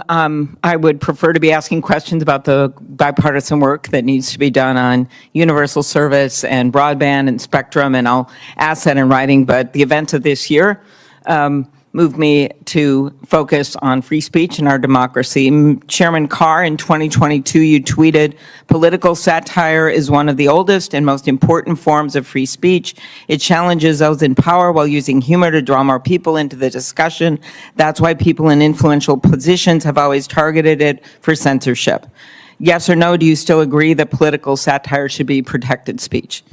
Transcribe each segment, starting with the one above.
I would prefer to be asking questions about the bipartisan work that needs to be done on universal service and broadband and spectrum, and I'll ask that in writing. But the events of this year moved me to focus on free speech and our democracy. Chairman Carr, in 2022, you tweeted, "Political satire is one of the oldest and most important forms of free speech. It challenges those in power while using humor to draw more people into the discussion. That's why people in influential positions have always targeted it for censorship." Yes or no, do you still agree that political satire should be protected speech?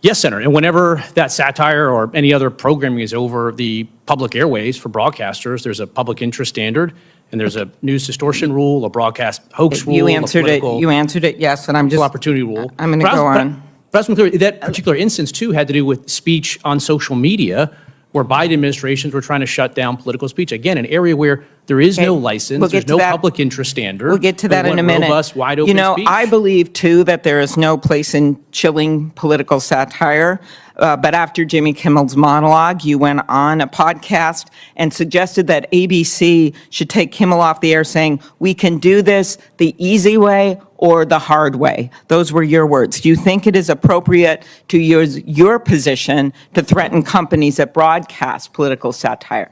Yes, Senator. And whenever that satire or any other programming is over the public airways for broadcasters, there's a public interest standard, and there's a news distortion rule, a broadcast hoax rule, You answered it. You answered it. Yes, and I'm just opportunity rule. I'm going to go on. But clear, that particular instance too had to do with speech on social media, where Biden administrations were trying to shut down political speech. Again, an area where there is no license, there's no public interest standard. We'll get to that in a minute. Robust, wide open speech. I believe too that there is no place in chilling political satire. But after Jimmy Kimmel's monologue, you went on a podcast and suggested that ABC should take Kimmel off the air, saying, "We can do this the easy way or the hard way." Those were your words. Do you think it is appropriate to use your position to threaten companies that broadcast political satire?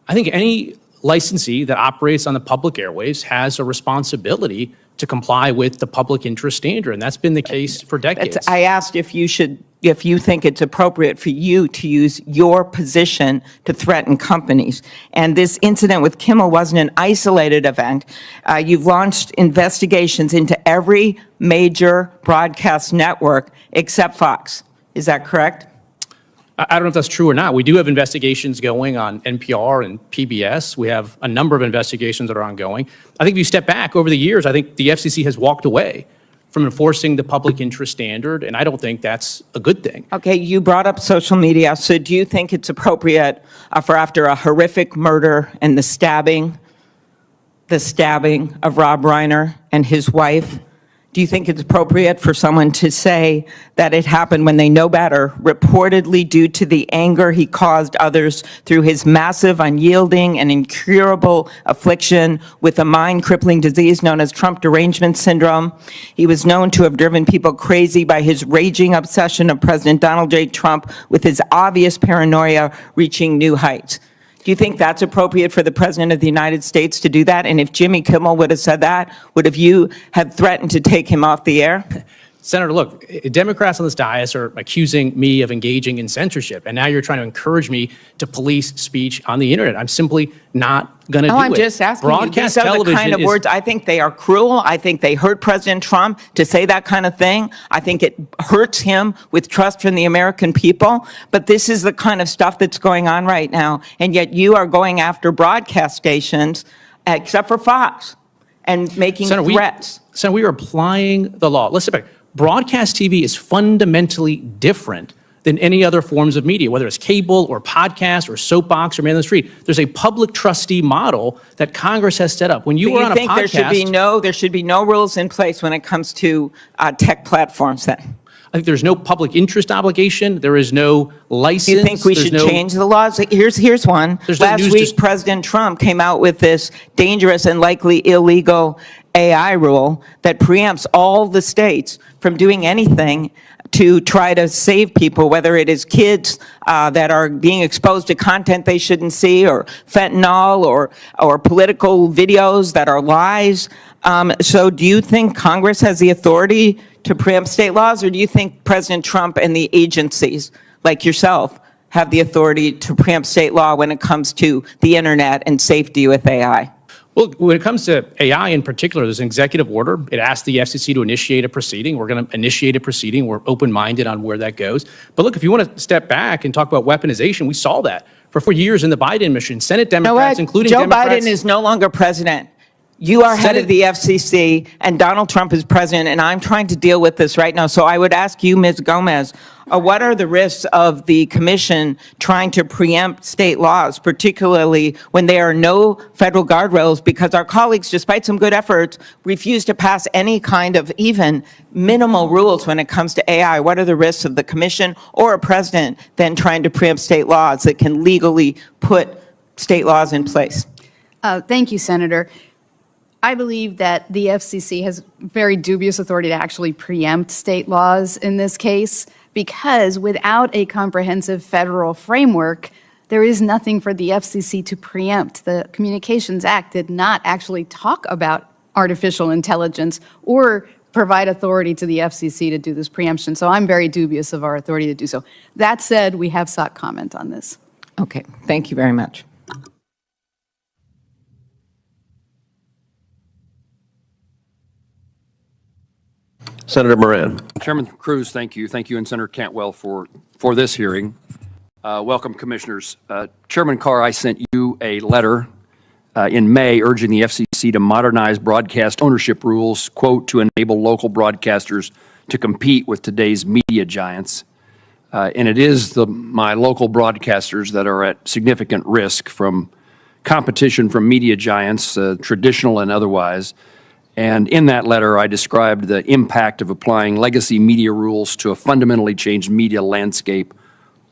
I think any licensee that operates on the public airwaves has a responsibility to comply with the public interest standard, and that's been the case for decades. I asked if you think it's appropriate for you to use your position to threaten companies. And this incident with Kimmel wasn't an isolated event. You've launched investigations into every major broadcast network except Fox. Is that correct? I don't know if that's true or not. We do have investigations going on NPR and PBS. We have a number of investigations that are ongoing. I think if you step back over the years, I think the FCC has walked away from enforcing the public interest standard, and I don't think that's a good thing. Okay, you brought up social media. So do you think it's appropriate for after a horrific murder and the stabbing of Rob Reiner and his wife, do you think it's appropriate for someone to say that it happened when they know better, reportedly due to the anger he caused others through his massive, unyielding, and incurable affliction with a mind-crippling disease known as Trump derangement syndrome? He was known to have driven people crazy by his raging obsession of President Donald J. Trump, with his obvious paranoia reaching new heights. Do you think that's appropriate for the President of the United States to do that? And if Jimmy Kimmel would have said that, would you have threatened to take him off the air? Senator, look, Democrats on this dais are accusing me of engaging in censorship, and now you're trying to encourage me to police speech on the internet. I'm simply not going to do it. No, I'm just asking you. These are the kind of words, I think they are cruel. I think they hurt President Trump to say that kind of thing. I think it hurts him with trust from the American people. But this is the kind of stuff that's going on right now. And yet you are going after broadcast stations, except for Fox, and making threats. Senator, we are applying the law. Let's step back. Broadcast TV is fundamentally different than any other forms of media, whether it's cable or podcast or soapbox or man on the street. There's a public trustee model that Congress has set up. When you were on a podcast, there should be no rules in place when it comes to tech platforms then? I think there's no public interest obligation. There is no license. Do you think we should change the laws? Here's one. Last week, President Trump came out with this dangerous and likely illegal AI rule that preempts all the states from doing anything to try to save people, whether it is kids that are being exposed to content they shouldn't see, or fentanyl, or political videos that are lies. So do you think Congress has the authority to preempt state laws, or do you think President Trump and the agencies, like yourself, have the authority to preempt state law when it comes to the internet and safety with AI? Well, when it comes to AI in particular, there's an executive order. It asks the FCC to initiate a proceeding. We're going to initiate a proceeding. We're open-minded on where that goes. But look, if you want to step back and talk about weaponization, we saw that for 4 years in the Biden administration. Senate Democrats, including Democrats. Joe Biden is no longer president. You are head of the FCC, and Donald Trump is president, and I'm trying to deal with this right now. So I would ask you, Ms. Gomez, what are the risks of the commission trying to preempt state laws, particularly when there are no federal guardrails, because our colleagues, despite some good efforts, refuse to pass any kind of even minimal rules when it comes to AI? What are the risks of the commission or a president then trying to preempt state laws that can legally put state laws in place? Thank you, Senator. I believe that the FCC has very dubious authority to actually preempt state laws in this case, because without a comprehensive federal framework, there is nothing for the FCC to preempt. The Communications Act did not actually talk about artificial intelligence or provide authority to the FCC to do this preemption. So I'm very dubious of our authority to do so. That said, we have sought comment on this. Okay, thank you very much. Senator Moran. Chairman Cruz, thank you. Thank you, and Senator Cantwell for this hearing. Welcome, commissioners. Chairman Carr, I sent you a letter in May urging the FCC to modernize broadcast ownership rules, quote, to enable local broadcasters to compete with today's media giants. And it is my local broadcasters that are at significant risk from competition from media giants, traditional and otherwise. And in that letter, I described the impact of applying legacy media rules to a fundamentally changed media landscape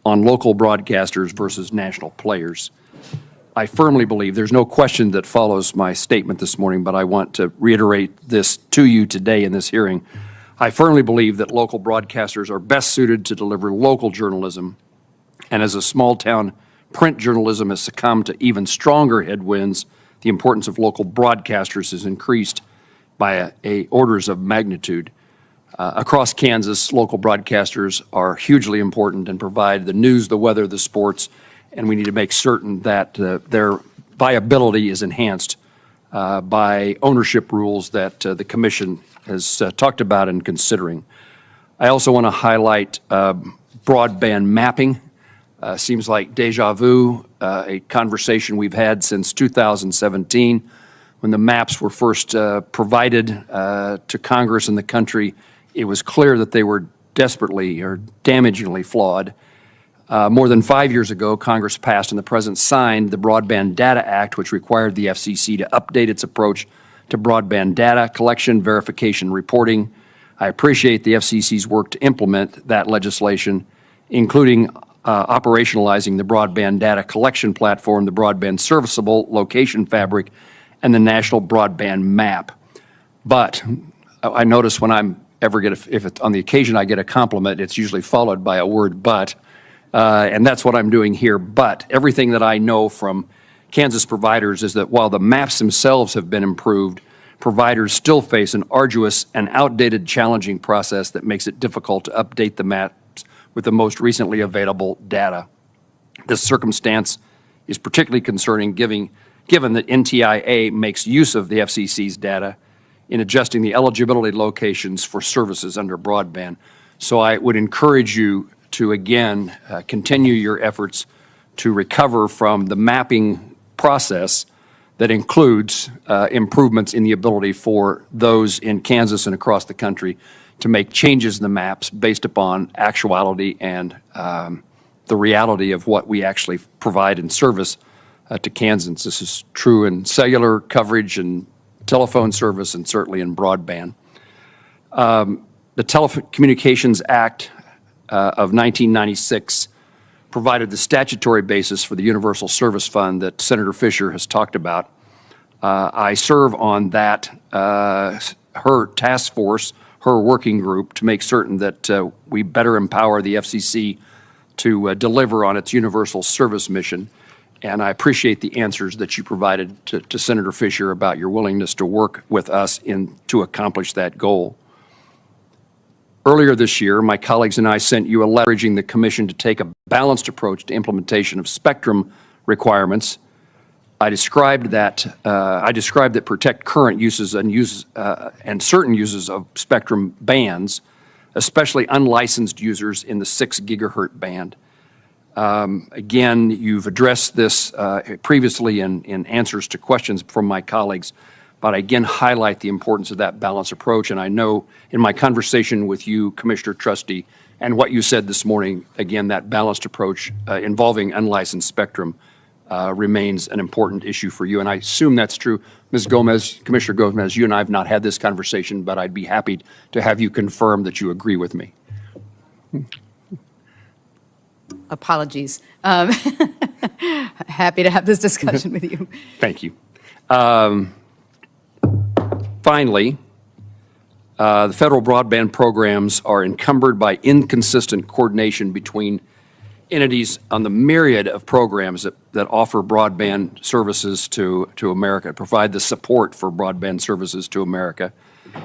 on local broadcasters versus national players. I firmly believe, there's no question that follows my statement this morning, but I want to reiterate this to you today in this hearing. I firmly believe that local broadcasters are best suited to deliver local journalism, and as a small-town print journalism has succumbed to even stronger headwinds, the importance of local broadcasters has increased by orders of magnitude. Across Kansas, local broadcasters are hugely important and provide the news, the weather, the sports, and we need to make certain that their viability is enhanced by ownership rules that the Commission has talked about and considering. I also want to highlight broadband mapping. Seems like deja vu, a conversation we've had since 2017 when the maps were first provided to Congress and the country. It was clear that they were desperately or damagingly flawed. More than 5 years ago, Congress passed and the President signed the Broadband Data Act, which required the FCC to update its approach to broadband data collection, verification, reporting. I appreciate the FCC's work to implement that legislation, including operationalizing the broadband data collection platform, the broadband serviceable location fabric, and the national broadband map. But I notice when I'm if it's on the occasion I get a compliment, it's usually followed by a word but, and that's what I'm doing here. But everything that I know from Kansas providers is that while the maps themselves have been improved, providers still face an arduous and outdated challenging process that makes it difficult to update the maps with the most recently available data. This circumstance is particularly concerning given that NTIA makes use of the FCC's data in adjusting the eligibility locations for services under broadband. So I would encourage you to, again, continue your efforts to recover from the mapping process that includes improvements in the ability for those in Kansas and across the country to make changes in the maps based upon actuality and the reality of what we actually provide in service to Kansans. This is true in cellular coverage and telephone service and certainly in broadband. The Telecommunications Act of 1996 provided the statutory basis for the Universal Service Fund that Senator Fisher has talked about. I serve on that, her task force, her working group, to make certain that we better empower the FCC to deliver on its universal service mission. And I appreciate the answers that you provided to Senator Fisher about your willingness to work with us to accomplish that goal. Earlier this year, my colleagues and I sent you a letter urging the Commission to take a balanced approach to implementation of spectrum requirements. I described that protect current uses and certain uses of spectrum bands, especially unlicensed users in the 6 gigahertz band. Again, you've addressed this previously in answers to questions from my colleagues, but I again highlight the importance of that balanced approach. And I know in my conversation with you, Commissioner Trustee, and what you said this morning, again, that balanced approach involving unlicensed spectrum remains an important issue for you. And I assume that's true. Ms. Gomez, Commissioner Gomez, you and I have not had this conversation, but I'd be happy to have you confirm that you agree with me. Apologies. Happy to have this discussion with you. Thank you. Finally, the federal broadband programs are encumbered by inconsistent coordination between entities on the myriad of programs that offer broadband services to America, provide the support for broadband services to America.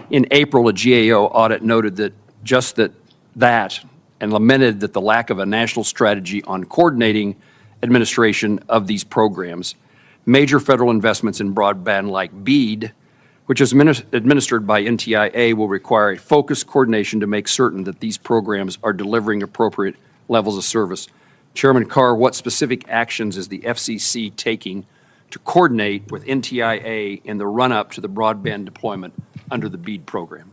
In April, a GAO audit noted that and lamented that the lack of a national strategy on coordinating administration of these programs. Major federal investments in broadband like BEAD, which is administered by NTIA, will require a focused coordination to make certain that these programs are delivering appropriate levels of service. Chairman Carr, what specific actions is the FCC taking to coordinate with NTIA in the run-up to the broadband deployment under the BEAD program?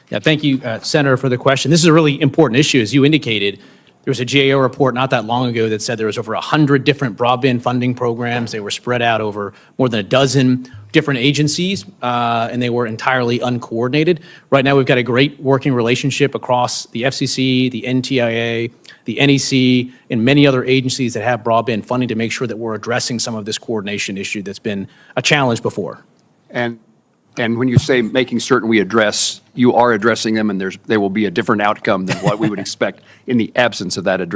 Yeah, thank you, Senator, for the question. This is a really important issue. As you indicated, there was a GAO report not that long ago that said there was over 100 different broadband funding programs. They were spread out over more than a dozen different agencies, and they were entirely uncoordinated. Right now, we've got a great working relationship across the FCC, the NTIA, the NEC, and many other agencies that have broadband funding to make sure that we're addressing some of this coordination issue that's been a challenge before. And when you say making certain we address, you are addressing them, and there will be a different outcome than what we would expect in the absence of that addressing.